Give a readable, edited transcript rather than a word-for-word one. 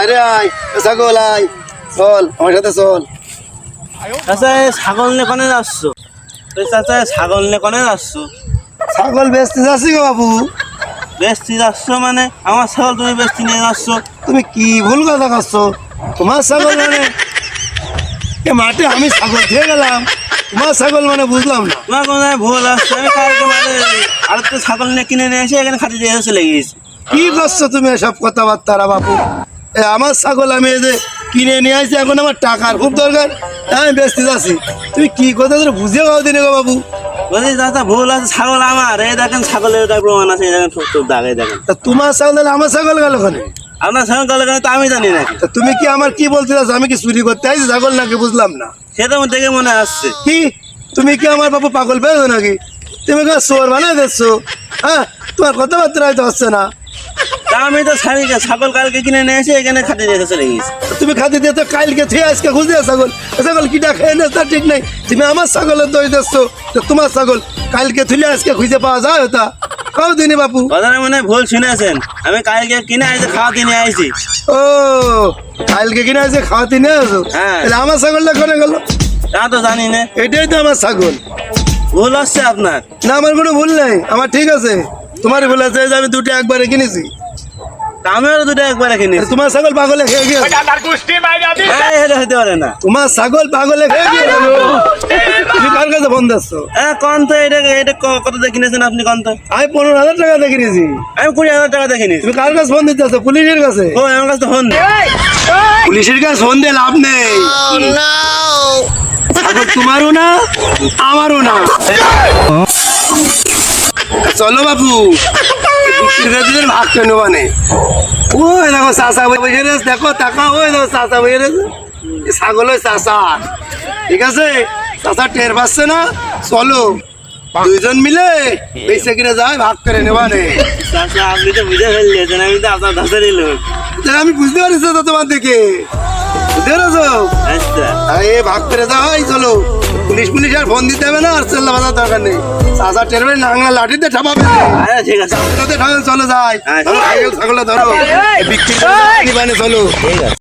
আরে আয় ছাগল আয় চল আমার সাথে চল। চাচা ছাগল নিয়ে কনে যাচ্ছ? চাচা ছাগল নিয়ে কনে যাচ্ছ? ছাগল বেচতে যাচ্ছি গো বাবু। বেচতে যাচ্ছ মানে আমার ছাগল তুমি বেচতে নিয়ে যাচ্ছ? তুমি কি ভুল কথা করছো? তোমার ছাগল মানে এ মাঠে আমি ছাগল খেয়ে গেলাম, তোমার ছাগল মানে বুঝলাম না। তোমার কোনো ভুল আসছে। আমি কালকে মানে আর তো ছাগল নিয়ে কিনে নিয়ে এসে এখানে খাটি দিয়ে চলে গিয়েছি। কি করছো তুমি এসব কথাবার্তা বাবু? আমার ছাগল আমি এই যে কিনে নিয়ে আসছি, এখন আমার টাকার খুব দরকার, আমি বেচতে যাচ্ছি। তুমি কি কথা ধরে বুঝে গাও দিনে গো বাবু? বলছি চাচা ভুল আছে, ছাগল আমার। এই দেখেন ছাগলের গায়ে প্রমাণ আছে, এই দেখেন সত্তর দাগ। এই দেখেন তা তোমার ছাগল হলে আমার ছাগল গেল ওখানে? আপনার ছাগল গেলে কেন তো আমি জানি নাকি? তা তুমি কি আমার কি বলতে চাচ্ছ? আমি কি চুরি করতে আইছি ছাগল নাকি বুঝলাম না। সেটা আমার দেখে মনে আসছে। কি তুমি কি আমার বাবু পাগল পেয়েছো নাকি? তুমি কি চোর বানাই দিচ্ছ? হ্যাঁ, তোমার কথাবার্তা হয়তো হচ্ছে না। তা আমি তো ছাগল কালকে কিনে নিয়ে এসে এখানে খাটি দিয়ে চলে গিয়েছি। তুমি খাতে দিয়ে তো কালকে থেকে আজকে খুঁজে ছাগল, ছাগল কিটা খেয়ে নেস তা ঠিক নাই। তুমি আমার ছাগলের দই দিচ্ছ, তোমার ছাগল কালকে তুলে আজকে খুঁজে পাওয়া যায় ওটা কাউ দিনে বাপু? কথাটা মনে হয় ভুল শুনেছেন। আমি কালকে কিনে এসে খাওয়াতে নিয়ে আইছি। ও কালকে কিনে আজকে খাওয়াতে নিয়ে আসো? হ্যাঁ। তাহলে আমার ছাগলটা করে গেল? তা তো জানি না। এটাই তো আমার ছাগল। ভুল হচ্ছে আপনার। না আমার কোনো ভুল নাই, আমার ঠিক আছে। তোমারই ভুল আছে যে আমি দুটো একবারে কিনেছি। তা আমিও দুটো একবারে কিনেছি। তোমার ছাগল পাগলে খেয়ে গিয়ে এটা হতে পারে না। তোমার ছাগল পাগলে খেয়ে গিয়ে তুমি কার কাছে ফোন দিচ্ছ? কন তো এটা কত দিয়ে কিনেছেন আপনি? কন তো আমি 15,000 টাকা দিয়ে কিনেছি। আমি 20,000 টাকা দিয়ে কিনেছি। তুমি কার কাছে ফোন দিতে আছো? পুলিশের কাছে? ও আমার কাছে ফোন দে। পুলিশের কাছে ফোন দিয়ে লাভ নেই। ছাগল তোমারও না আমারও না। চলো বাবু ভাগ কেন মানে? ওই দেখো চাষা বসে রয়েছে, দেখো টাকা। ওই দেখো চাষা বসে রয়েছে, ছাগল ওই চাষা। ঠিক আছে, চাষা টের পাচ্ছে না। চলো দুইজন মিলে বেঁচে কিনে যায় ভাগ করে নেবা নে। চাচা আপনি তো বুঝে ফেললেন, আমি তো আপনার ধাসেরই লোক। আমি বুঝতে পারছি তো তোমার দিকে, বুঝতে পেরেছো? আচ্ছা এ ভাগ করে যাই। চলো পুলিশ আর ফোন দিতে হবে না, আর চেল্লা বাজার দরকার নেই। চাষা টেরবে নাংলা লাঠিতে ঠাপাবে। আচ্ছা ঠিক আছে। চলো যাই, আচ্ছা। ছাগলটা ধরো বিক্রি করে চলো। ঠিক আছে।